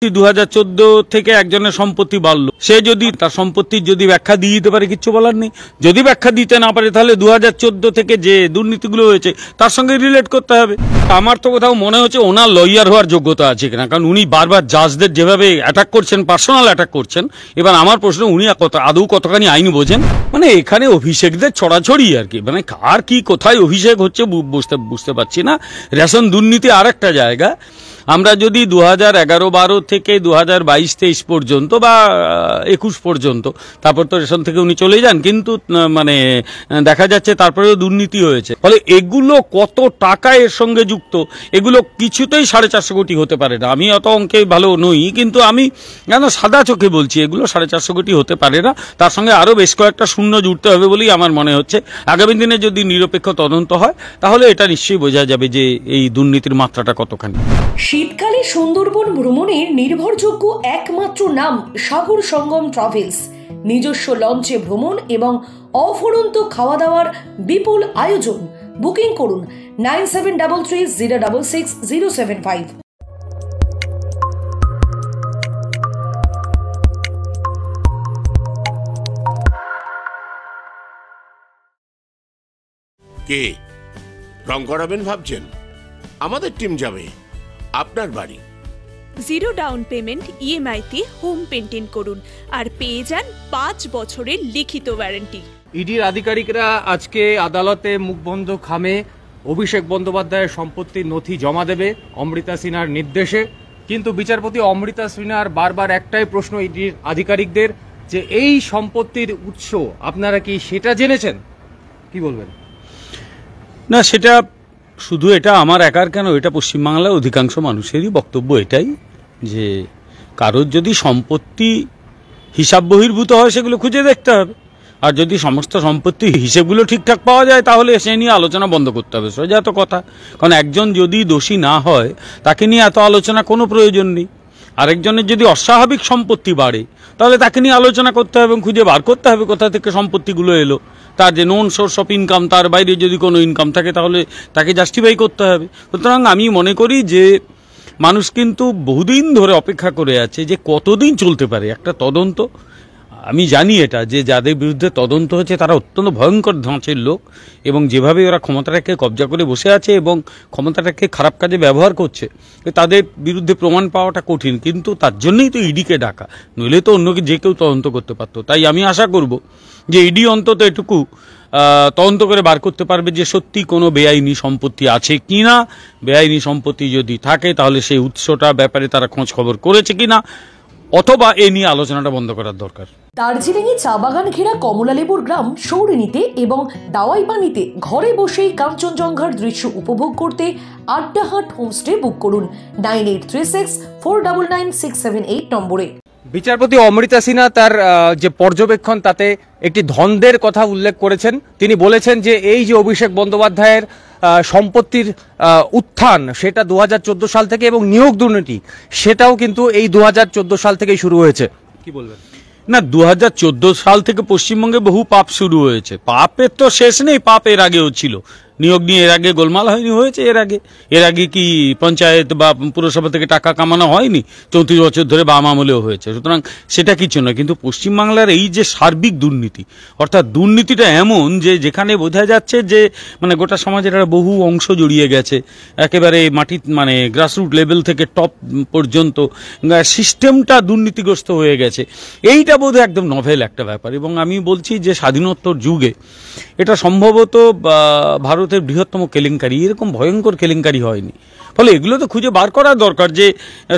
2014 থেকে একজনের সম্পত্তি বাড়লো, সে যদি তার সম্পত্তির যদি ব্যাখ্যা দিয়ে দিতে পারে, কিচ্ছু বলার নেই। যদি ব্যাখ্যা দিতে না পারে, তাহলে 2014 থেকে যে দুর্নীতিগুলো হয়েছে তার সঙ্গে রিলেট করতে হবে। আমার তো কোথাও মনে হচ্ছে ওনার লয়ার হওয়ার যোগ্যতা আছে কিনা, কারণ উনি বারবার জাজদের যেভাবে অ্যাটাক করছেন, পার্সোনাল অ্যাটাক করছেন। এবার আমার প্রশ্ন, উনি আদৌ কতখানি আইন বোঝেন? মানে এখানে অভিষেকদের ছড়াছড়ি আর কি, মানে কার কি কোথায় অভিষেক হচ্ছে বুঝতে পারছি না। রেশন দুর্নীতি আর একটা জায়গা। আমরা যদি 2011-12 থেকে 2022-23 পর্যন্ত বা 21 পর্যন্ত, তারপর তো রেশন থেকে উনি চলে যান, কিন্তু মানে দেখা যাচ্ছে তারপরেও দুর্নীতি হয়েছে। ফলে এগুলো কত টাকা এর সঙ্গে যুক্ত, এগুলো কিছুতেই 450 কোটি হতে পারে না। আমি অত অঙ্কে ভালো নই, কিন্তু আমি যেন সাদা চোখে বলছি এগুলো 450 কোটি হতে পারে না। তার সঙ্গে আরও বেশ কয়েকটা শূন্য জুড়তে হবে বলেই আমার মনে হচ্ছে। আগামী দিনে যদি নিরপেক্ষ তদন্ত হয়, তাহলে এটা নিশ্চয়ই বোঝা যাবে যে এই দুর্নীতির মাত্রাটা কতখানি। শীতকালে সুন্দরবন ভ্রমণের নির্ভরযোগ্য একমাত্র নাম সাগর সঙ্গম ট্রাভেলস। নিজস্ব লঞ্চে ভ্রমণ এবং অফুরন্ত খাওয়া দাওয়ার বিপুল আয়োজন। বুকিং করুন 9733066075। কে রং করাবেন ভাবছেন? আমাদের টিম যাবে আপনার বাড়ি। 0 ডাউন পেমেন্ট ইএমআই তে হোম পেইন্টিং করুন আর পেয়ে যান 5 বছরের লিখিত ওয়ারেন্টি। ইডির আধিকারিকরা আজকে আদালতে মুখবন্ধ খামে অভিষেক বন্দ্যোপাধ্যায়ের সম্পত্তির নথি জমা দেবে অমৃতা সিনহার নির্দেশে। কিন্তু বিচারপতি অমৃতা সিনহার বারবার একটাই প্রশ্ন ইডির আধিকারিকদের, যে এই সম্পত্তির উৎস আপনারা কি সেটা জেনেছেন? কি বলবেন? না, সেটা শুধু এটা আমার একার কেন, এটা পশ্চিমবাংলার অধিকাংশ মানুষেরই বক্তব্য এটাই, যে কারোর যদি সম্পত্তি হিসাব বহির্ভূত হয় সেগুলো খুঁজে দেখতে হবে, আর যদি সমস্ত সম্পত্তি হিসেবগুলো ঠিকঠাক পাওয়া যায় তাহলে সে নিয়ে আলোচনা বন্ধ করতে হবে। সোজা তো কথা। কারণ একজন যদি দোষী না হয় তাকে নিয়ে এত আলোচনা কোনো প্রয়োজন নেই। আরেকজনের যদি অস্বাভাবিক সম্পত্তি বাড়ে তাহলে তাকে নিয়ে আলোচনা করতে হবে এবং খুঁজে বার করতে হবে কোথা থেকে সম্পত্তিগুলো এলো। তার যে নন সোর্স অফ ইনকাম, তার বাইরে যদি কোনো ইনকাম থাকে তাহলে তাকে জাস্টিফাই করতে হবে। সুতরাং আমি মনে করি যে মানুষ কিন্তু বহুদিন ধরে অপেক্ষা করে আছে যে কতদিন চলতে পারে একটা তদন্ত। আমি জানি এটা, যে যাদের বিরুদ্ধে তদন্ত হচ্ছে তারা অত্যন্ত ভয়ঙ্কর ধাঁচের লোক, এবং যেভাবে ওরা ক্ষমতাটাকে কবজা করে বসে আছে এবং ক্ষমতাটাকে খারাপ কাজে ব্যবহার করছে, তাদের বিরুদ্ধে প্রমাণ পাওয়াটা কঠিন। কিন্তু তার জন্যই তো ইডিকে ডাকা, নইলে তো অন্য যে কেউ তদন্ত করতে পারতো। তাই আমি আশা করব যে ইডি অন্তত এটুকু তদন্ত করে বার করতে পারবে যে সত্যি কোনো বেআইনি সম্পত্তি আছে কিনা। বেআইনি সম্পত্তি যদি থাকে তাহলে সেই উৎসটা ব্যাপারে তারা খোঁজ খবর করেছে কিনা, অথবা এ নিয়ে আলোচনাটা বন্ধ করার দরকার। দার্জিলিংয়ে চা বাগান ঘেরা কমলালেবুর গ্রাম সৌরিনীতে এবং দাওয়াইপানিতে ঘরে বসেই কাঞ্চনজঙ্ঘার দৃশ্য উপভোগ করতে আড্ডাহাট হোমস্টে বুক করুন 9836499678 নম্বরে। বিচারপতি অমৃতা সিনহা তার যে পর্যবেক্ষণ তাতে একটি ধন্দের কথা উল্লেখ করেছেন। তিনি বলেছেন যে এই যে অভিষেক বন্দ্যোপাধ্যায়ের সম্পত্তির উত্থান, সেটা 2014 সাল থেকে, এবং নিয়োগ দুর্নীতি সেটাও কিন্তু এই 2014 সাল থেকেই শুরু হয়েছে। কি বলবেন? না, 2014 সাল থেকে পশ্চিমবঙ্গে বহু পাপ শুরু হয়েছে। পাপের তো শেষ নেই, পাপ এর আগেও ছিল। নিয়োগ নিয়ে এর আগে গোলমাল হয়নি? হয়েছে এর আগে কি পঞ্চায়েত বা পুরসভা থেকে টাকা কামানো হয়নি? 34 বছর ধরে বাম আমলেও হয়েছে। সুতরাং সেটা কিছু নয়। কিন্তু পশ্চিমবাংলার এই যে সার্বিক দুর্নীতি, অর্থাৎ দুর্নীতিটা এমন যে যেখানে বোঝা যাচ্ছে যে মানে গোটা সমাজের একটা বহু অংশ জড়িয়ে গেছে, একেবারে মাটি মানে গ্রাসরুট লেভেল থেকে টপ পর্যন্ত সিস্টেমটা দুর্নীতিগ্রস্ত হয়ে গেছে। এইটা বোধহয় একদম নভেল একটা ব্যাপার। এবং আমি বলছি যে স্বাধীনোত্তর যুগে এটা সম্ভবত ভারতের বৃহত্তম কেলেঙ্কারি, এরকম ভয়ঙ্কর কেলেঙ্কারি হয়নি। ফলে এগুলো তো খুঁজে বার করা দরকার যে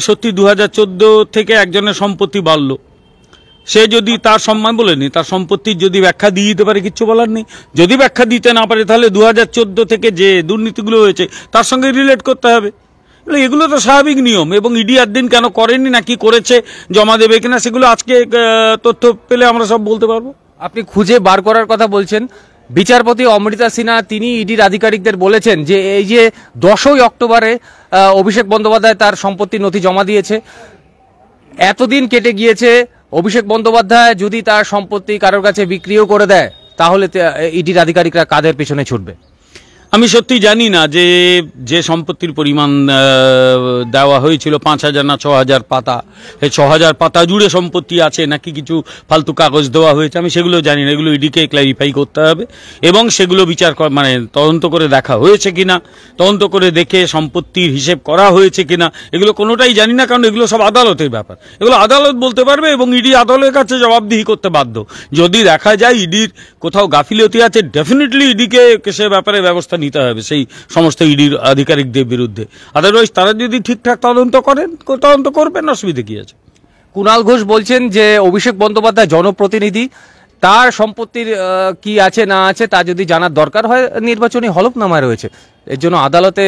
সত্যি 2014 থেকে একজনের সম্পত্তি বাড়লো, সে যদি তার সম্মান বলেনি, তার সম্পত্তির যদি ব্যাখ্যা দিয়ে দিতে পারে, কিচ্ছু বলার নেই। যদি ব্যাখ্যা দিতে না পারে তাহলে 2014 থেকে যে দুর্নীতিগুলো হয়েছে তার সঙ্গে রিলেট করতে হবে। এগুলো তো স্বাভাবিক নিয়ম। এবং ইডি একদিন কেন করেনি, না কি করেছে, জমা দেবে কিনা, সেগুলো আজকে তথ্য পেলে আমরা সব বলতে পারবো। আপনি খুঁজে বার করার কথা বলছেন। বিচারপতি অমৃতা সিনহা তিনি ইডির আধিকারিকদের বলেছেন যে এই যে 10ই অক্টোবরে অভিষেক বন্দ্যোপাধ্যায় তার সম্পত্তির নথি জমা দিয়েছে, এতদিন কেটে গিয়েছে। অভিষেক বন্দ্যোপাধ্যায় যদি তার সম্পত্তি কারোর কাছে বিক্রিও করে দেয় তাহলে ইডির আধিকারিকরা কাদের পেছনে ছুটবে? আমি সত্যি জানি না যে যে সম্পত্তির পরিমাণ দেওয়া হয়েছিল 5,000 না 6,000 পাতা, এই 6,000 পাতা জুড়ে সম্পত্তি আছে নাকি কিছু ফালতু কাগজ দেওয়া হয়েছে, আমি সেগুলো জানি না। এগুলো ইডিকে ক্ল্যারিফাই করতে হবে এবং সেগুলো বিচার মানে তদন্ত করে দেখা হয়েছে কিনা, তদন্ত করে দেখে সম্পত্তির হিসেব করা হয়েছে কিনা, এগুলো কোনোটাই জানি না, কারণ এগুলো সব আদালতের ব্যাপার। এগুলো আদালত বলতে পারবে এবং ইডি আদালতের কাছে জবাবদিহি করতে বাধ্য। যদি দেখা যায় ইডির কোথাও গাফিলতি আছে, ডেফিনেটলি ইডিকে সে ব্যাপারে ব্যবস্থা নিতে হবে সেই সমস্ত ইডির আধিকারিকদের বিরুদ্ধে। আদারওয়াইজ তারা যদি ঠিকঠাক তদন্ত করেন, তদন্ত করবেন, অসুবিধা কি আছে। কুণাল ঘোষ বলছেন যে অভিষেক বন্দ্যোপাধ্যায় জনপ্রতিনিধি, তার সম্পত্তির কি আছে না আছে তা যদি জানার দরকার হয় নির্বাচনী হলফনামায় রয়েছে, এর জন্য আদালতে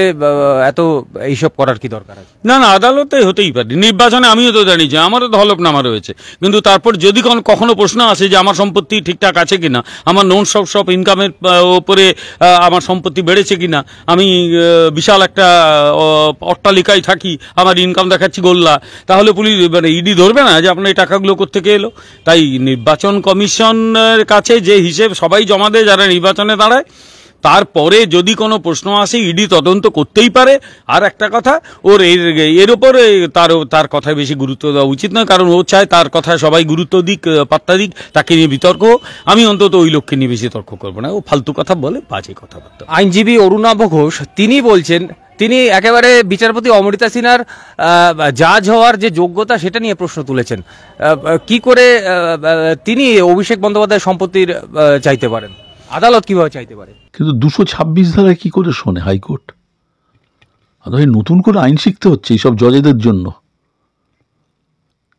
এত এইসব করার কি দরকার আছে? না না, আদালতে হতেই পারে। নির্বাচনে আমিও তো জানি যে আমারও তো হলফনামা রয়েছে, কিন্তু তারপর যদি কখনো প্রশ্ন আসে যে আমার সম্পত্তি ঠিকঠাক আছে কিনা, আমার নন সব ইনকামের ওপরে আমার সম্পত্তি বেড়েছে কিনা, আমি বিশাল একটা অট্টালিকায় থাকি, আমার ইনকাম দেখাচ্ছি গোল্লা, তাহলে পুলিশ মানে ইডি ধরবে না যে আপনার এই টাকাগুলো কোত্থেকে এলো। তাই নির্বাচন কমিশনের কাছে যে হিসেব সবাই জমা দেয় যারা নির্বাচনে দাঁড়ায়, তারপরে যদি কোনো প্রশ্ন আসে ইডি তদন্ত করতেই পারে। আর একটা কথা, ওর এর ওপরে তার কথায় বেশি গুরুত্ব দেওয়া উচিত নয়, কারণ ও চায় তার কথায় সবাই গুরুত্ব দিক, পাত্তা দিক, তাকে নিয়ে বিতর্ক। আমি অন্তত ওই লক্ষ্যে নিয়ে বেশি তর্ক করবো না। ও ফালতু কথা বলে, বাজে কথাবার্তা। আইনজীবী অরুণাভ ঘোষ তিনি বলছেন, তিনি একেবারে বিচারপতি অমৃতা সিনহার জাজ হওয়ার যে যোগ্যতা সেটা নিয়ে প্রশ্ন তুলেছেন। কি করে তিনি অভিষেক বন্দ্যোপাধ্যায়ের সম্পত্তির চাইতে পারেন, আদালত কিভাবে চাইতে পারে? কিন্তু 226 ধারায় কি করে শোনে হাইকোর্ট? নতুন করে আইন শিখতে হচ্ছে এইসব জজেদের জন্য।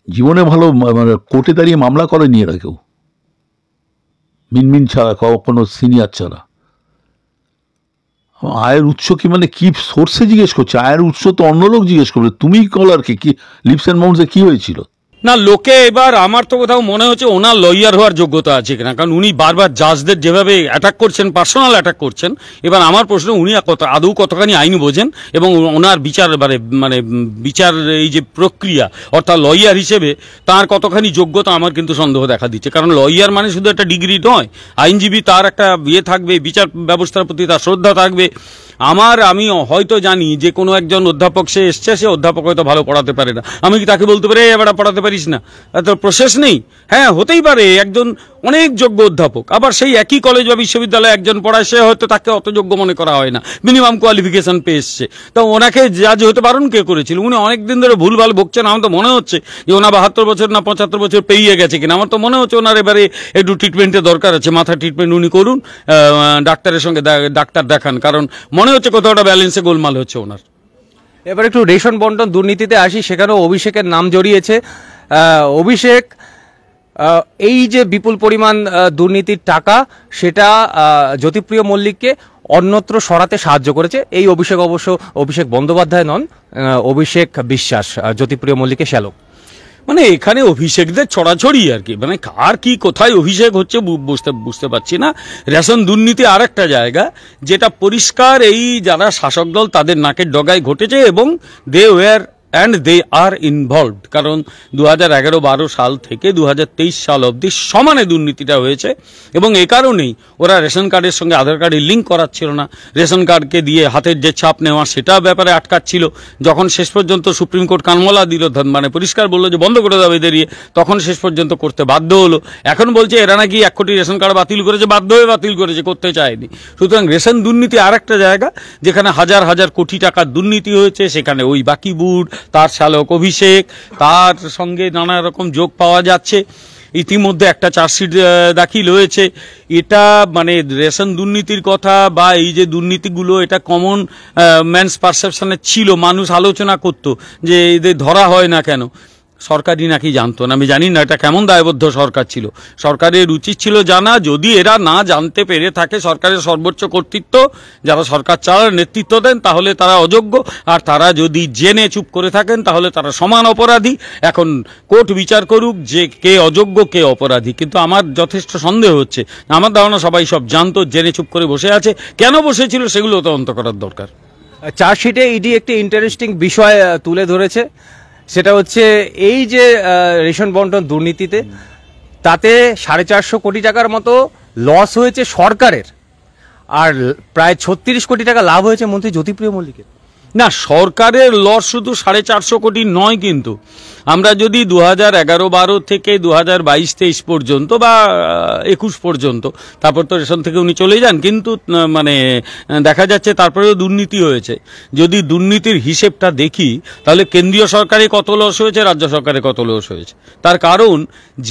জীবনে ভালো মানে কোর্টে দাঁড়িয়ে মামলা করেনি এরা কেউ, মিনমিন ছাড়া, কোনো সিনিয়র ছাড়া। আয়ের উৎস কি, মানে কি সোর্সে জিজ্ঞেস করছে? আয়ের উৎস তো অন্য লোক জিজ্ঞেস করবে, তুমি কলারকে কি লিপস অ্যান্ড মাউন্টসে কি হয়েছিল? না, লোকে এবার আমার তো কোথাও মনে হচ্ছে ওনার লয়ার হওয়ার যোগ্যতা আছে কিনা, কারণ উনি বারবার জাজদের যেভাবে অ্যাটাক করছেন, পার্সোনাল অ্যাটাক করছেন। এবার আমার প্রশ্ন, উনি আদৌ কতখানি আইন বোঝেন এবং ওনার বিচার মানে বিচার এই যে প্রক্রিয়া, অর্থাৎ লয়ার হিসেবে তার কতখানি যোগ্যতা, আমার কিন্তু সন্দেহ দেখা দিচ্ছে। কারণ লয়ার মানে শুধু একটা ডিগ্রি নয়, আইনজীবী তার একটা ইয়ে থাকবে, বিচার ব্যবস্থার প্রতি তার শ্রদ্ধা থাকবে। আমি হয়তো জানি যে কোনো একজন অধ্যাপক সে এসছে, সে অধ্যাপক হয়তো ভালো পড়াতে পারে না, আমি কি তাকে বলতে পারি এবার পড়াতে পারিস না? এত প্রসেস নেই। হ্যাঁ, হতেই পারে একজন অনেক যোগ্য অধ্যাপক, আবার সেই একই কলেজ বা বিশ্ববিদ্যালয়ে একজন পড়ায়, সে হয়তো তাকে অত যোগ্য মনে করা হয় না, মিনিমাম কোয়ালিফিকেশন পেয়ে এসছে। তো ওনাকে জাজ হতে বারণ কে করেছিল? উনি অনেকদিন ধরে ভুলভাল বকছেন। আমার তো মনে হচ্ছে যে ওনার 72 বছর না 75 বছর পেরিয়ে গেছে কিনা। আমার তো মনে হচ্ছে ওনার এবারে একটু ট্রিটমেন্টের দরকার আছে, মাথা ট্রিটমেন্ট উনি করুন, ডাক্তারের সঙ্গে ডাক্তার দেখান, কারণ মনে হচ্ছে কোথাও একটা ব্যালেন্সে গোলমাল হচ্ছে ওনার। এবার একটু রেশন বন্টন দুর্নীতিতে আসি, সেখানেও অভিষেকের নাম জড়িয়েছে। অভিষেক এই যে বিপুল পরিমাণ দুর্নীতির টাকা, সেটা জ্যোতিপ্রিয় মল্লিককে অন্যত্র সরাতে সাহায্য করেছে। এই অভিষেক অবশ্য অভিষেক বন্দ্যোপাধ্যায় নন, অভিষেক বিশ্বাস জ্যোতিপ্রিয় মল্লিকের শ্যালক। মানে এখানে অভিষেকদের ছড়াছড়ি আর কি, মানে কার কি কোথায় অভিষেক হচ্ছে বুঝতে পারছি না। রেশন দুর্নীতি আর একটা জায়গা যেটা পরিষ্কার এই যারা শাসক দল তাদের নাকের ডগায় ঘটেছে এবং they were and they are involved. কারণ 2011-12 সাল থেকে 2023 সাল অবধি সমানে দুর্নীতিটা হয়েছে এবং এ কারণেই ওরা রেশন কার্ডের সঙ্গে আধার কার্ডের লিঙ্ক করাচ্ছিল না, রেশন কার্ডকে দিয়ে হাতের যে ছাপ নেওয়া সেটা ব্যাপারে আটকাচ্ছিল। যখন শেষ পর্যন্ত সুপ্রিম কোর্ট কানমলা দিল, মানে পরিষ্কার বললো যে বন্ধ করে দেবে এদের, তখন শেষ পর্যন্ত করতে বাধ্য হলো। এখন বলছে এরা নাকি 1 কোটি রেশন কার্ড বাতিল করেছে, বাধ্য হয়ে বাতিল করেছে, করতে চায়নি। সুতরাং রেশন দুর্নীতি আর একটা জায়গা যেখানে হাজার হাজার কোটি টাকার দুর্নীতি হয়েছে। সেখানে ওই বাকিবুড়, তার শ্যালক অভিষেক, তার সঙ্গে নানা রকম যোগ পাওয়া যাচ্ছে। ইতিমধ্যে একটা চার্জশিট দাখিল হয়েছে। এটা মানে রেশন দুর্নীতির কথা বা এই যে দুর্নীতিগুলো, এটা কমন ম্যানস পারসেপশনে ছিল, মানুষ আলোচনা করত যে এদের ধরা হয় না কেন। সরকারই নাকি জানতো না, আমি জানি না এটা কেমন দায়বদ্ধ সরকার ছিল। সরকারের উচিত ছিল জানা। যদি এরা না জানতে পেরে থাকে, সরকারের সর্বোচ্চ কর্তৃত্ব যারা সরকার চালার নেতৃত্ব দেন, তাহলে তারা অযোগ্য। আর তারা যদি জেনে চুপ করে থাকেন তাহলে তারা সমান অপরাধী। এখন কোর্ট বিচার করুক যে কে অযোগ্য কে অপরাধী, কিন্তু আমার যথেষ্ট সন্দেহ হচ্ছে। আমার ধারণা সবাই সব জানতো, জেনে চুপ করে বসে আছে। কেন বসেছিল সেগুলো তদন্ত করার দরকার। চার্জশিটে ইডি একটি ইন্টারেস্টিং বিষয় তুলে ধরেছে, সেটা হচ্ছে এই যে রেশন বন্টন দুর্নীতিতে তাতে 450 কোটি টাকার মতো লস হয়েছে সরকারের। আর প্রায় 36 কোটি টাকা লাভ হয়েছে মন্ত্রী জ্যোতিপ্রিয় মল্লিকের। না, সরকারের লস শুধু 450 কোটি নয়, কিন্তু আমরা যদি 2011-12 থেকে 2022-23 পর্যন্ত বা 21 পর্যন্ত, তারপর তো রেশন থেকে উনি চলে যান, কিন্তু মানে দেখা যাচ্ছে তারপরেও দুর্নীতি হয়েছে। যদি দুর্নীতির হিসেবটা দেখি তাহলে কেন্দ্রীয় সরকারে কত লস হয়েছে, রাজ্য সরকারে কত লস হয়েছে। তার কারণ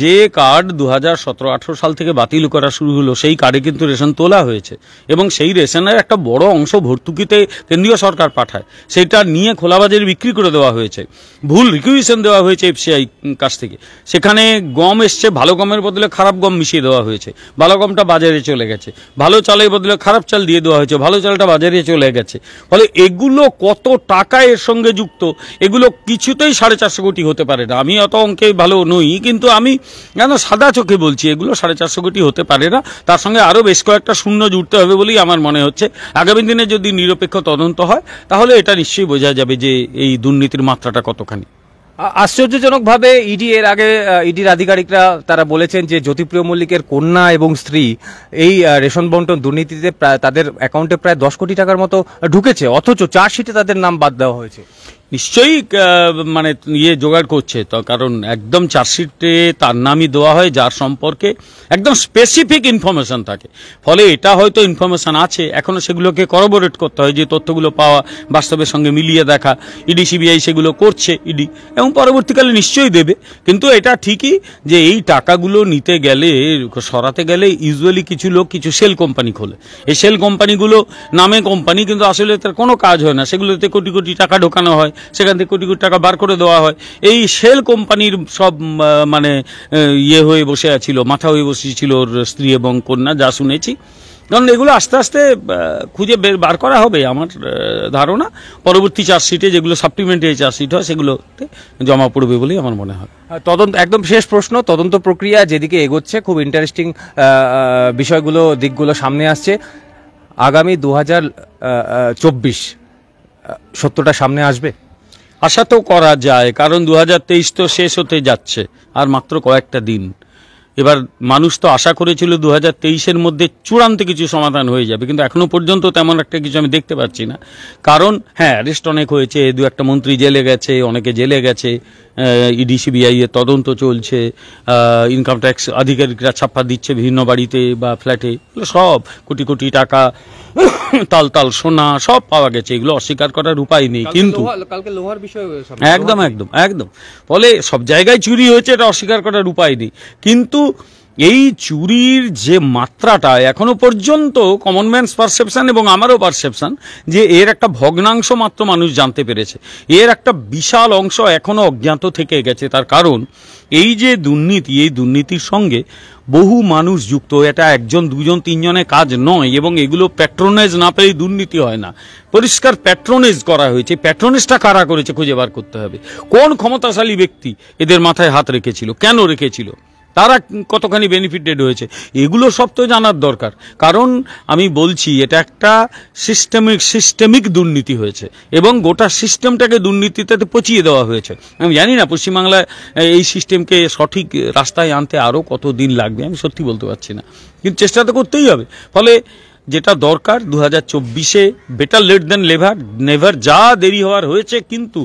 যে কার্ড 2017-18 সাল থেকে বাতিল করা শুরু হলো সেই কার্ডে কিন্তু রেশন তোলা হয়েছে, এবং সেই রেশনের একটা বড় অংশ ভর্তুকিতে কেন্দ্রীয় সরকার পাঠায়, সেটা নিয়ে খোলাবাজারে বিক্রি করে দেওয়া হয়েছে। ভুল রিকুইজিশন দেওয়া হয়েছে এফসিআই কাছ থেকে, সেখানে গম এসছে, ভালো গমের বদলে খারাপ গম মিশিয়ে দেওয়া হয়েছে, ভালো গমটা বাজারে চলে গেছে, ভালো চালের বদলে খারাপ চাল দিয়ে দেওয়া হয়েছে, ভালো চালটা বাজারে চলে গেছে। ফলে এগুলো কত টাকা এর সঙ্গে যুক্ত, এগুলো কিছুতেই 450 কোটি হতে পারে না। আমি অত অঙ্কে ভালো নই, কিন্তু আমি যেন সাদা চোখে বলছি এগুলো 450 কোটি হতে পারে না। তার সঙ্গে আরও বেশ কয়েকটা শূন্য জুড়তে হবে বলেই আমার মনে হচ্ছে। আগামী দিনে যদি নিরপেক্ষ তদন্ত হয় তাহলে এটা নিশ্চয়ই বোঝা যাবে যে এই দুর্নীতির মাত্রাটা কতখানি। আশ্চর্যজনকভাবে ইডি এর আগে ইডির আধিকারিকরা তারা বলেছেন যে জ্যোতিপ্রিয় মল্লিকের কন্যা এবং স্ত্রী এই রেশন বন্টন দুর্নীতিতে তাদের অ্যাকাউন্টে প্রায় 10 কোটি টাকার মতো ঢুকেছে, অথচ চার্জশিটে তাদের নাম বাদ দেওয়া হয়েছে। নিশ্চয়ই মানে জোগাড় করছে তো, কারণ একদম চার্জশিটে তার নামই দেওয়া হয় যার সম্পর্কে একদম স্পেসিফিক ইনফরমেশন থাকে। ফলে এটা হয়তো ইনফরমেশন আছে, এখনো সেগুলোকে করবোরেট করতে হয়, যে তথ্যগুলো পাওয়া, বাস্তবের সঙ্গে মিলিয়ে দেখা। ইডি সিবিআই সেগুলো করছে ইডি, এবং পরবর্তীকালে নিশ্চয়ই দেবে। কিন্তু এটা ঠিকই যে এই টাকাগুলো নিতে গেলে, সরাতে গেলে ইউজুয়ালি কিছু লোক কিছু সেল কোম্পানি খোলে। এই সেল কোম্পানিগুলো নামে কোম্পানি, কিন্তু আসলে তার কোনো কাজ হয় না, সেগুলোতে কোটি কোটি টাকা ঢোকানো হয়, সেখান থেকে কোটি কোটি টাকা বার করে দেওয়া হয়। এই সেল কোম্পানির সব মানে হয়ে বসে আছিল, মাথা হয়ে বসেছিল ওর স্ত্রী এবং কন্যা, যা শুনেছি। কারণ এগুলো আস্তে আস্তে খুঁজে বার করা হবে আমার ধারণা। পরবর্তী চার্জশিটে যেগুলো সাপ্লিমেন্টারি চার্জশিট হয় সেগুলোতে জমা পড়বে বলেই আমার মনে হয়। তদন্ত, একদম শেষ প্রশ্ন, তদন্ত প্রক্রিয়া যেদিকে এগোচ্ছে, খুব ইন্টারেস্টিং বিষয়গুলো, দিকগুলো সামনে আসছে। আগামী 2024 সত্যটা সামনে আসবে আশা তো করা যায়, কারণ 2023 তো শেষ হতে যাচ্ছে, আর মাত্র কয়েকটা দিন। এবার মানুষ তো আশা করেছিল 2023-এর মধ্যে চূড়ান্ত কিছু সমাধান হয়ে যাবে, কিন্তু এখনো পর্যন্ত তেমন একটা কিছু আমি দেখতে পাচ্ছি না। কারণ হ্যাঁ, অ্যারেস্ট অনেক হয়েছে, 2-1টা মন্ত্রী জেলে গেছে, অনেকে জেলে গেছে, ইডি সিবিআই এর তদন্ত চলছে, ইনকাম ট্যাক্স আধিকারিকরা ছাপ্পা দিচ্ছে বিভিন্ন বাড়িতে বা ফ্ল্যাটে, সব কোটি কোটি টাকা, তাল তাল সোনা সব পাওয়া গেছে, এগুলো অস্বীকার করার উপায় নেই। কিন্তু কালকে লোহার বিষয় একদম একদম একদম ফলে সব জায়গায় চুরি হয়েছে, এটা অস্বীকার করার উপায় নেই। কিন্তু এই চুরির যে মাত্রাটা এখনো পর্যন্ত কমন ম্যানস পারসেপশন এবং আমারও পারসেপশন যে এর একটা ভগ্নাংশ মাত্র মানুষ জানতে পেরেছে, এর একটা বিশাল অংশ এখনো অজ্ঞাত থেকে গেছে। তার কারণ এই যে দুর্নীতি, এই দুর্নীতির সঙ্গে বহু মানুষ যুক্ত, এটা 1জন 2জন 3জনের কাজ নয়, এবং এগুলো প্যাট্রোনেজ না পেলেই দুর্নীতি হয় না। পরিষ্কার প্যাট্রোনেজ করা হয়েছে, প্যাট্রোনেজটা কারা করেছে খুঁজে বার করতে হবে। কোন ক্ষমতাশালী ব্যক্তি এদের মাথায় হাত রেখেছিল, কেন রেখেছিল, তারা কতখানি বেনিফিটেড হয়েছে, এগুলো সব তো জানার দরকার। কারণ আমি বলছি এটা একটা সিস্টেমিক দুর্নীতি হয়েছে, এবং গোটা সিস্টেমটাকে দুর্নীতিতে পচিয়ে দেওয়া হয়েছে। আমি জানি না পশ্চিমবাংলায় এই সিস্টেমকে সঠিক রাস্তায় আনতে আরও কত দিন লাগবে, আমি সত্যি বলতে পারছি না, কিন্তু চেষ্টা তো করতেই হবে। ফলে যেটা দরকার 2024-এ বেটার লেট দেন নেভার, যা দেরি হওয়ার হয়েছে, কিন্তু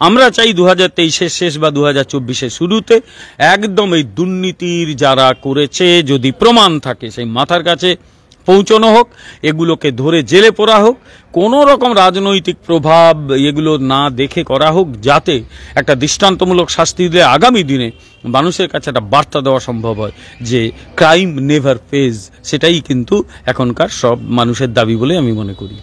আমরা চাই 2023-এর শেষ বা 2024-এর শুরুতে একদম এই দুর্নীতির যারা করেছে যদি প্রমাণ থাকে সেই মাথার কাছে পৌঁছানো হোক, এগুলোকে ধরে জেলে পোড়া হোক, কোনো রকম রাজনৈতিক প্রভাব এগুলো না দেখে করা হোক, যাতে একটা দৃষ্টান্তমূলক শাস্তি দিলে আগামী দিনে মানুষের কাছে একটা বার্তা দেওয়া সম্ভব হয় যে ক্রাইম নেভার পেজ। সেটাই কিন্তু এখনকার সব মানুষের দাবি বলে আমি মনে করি।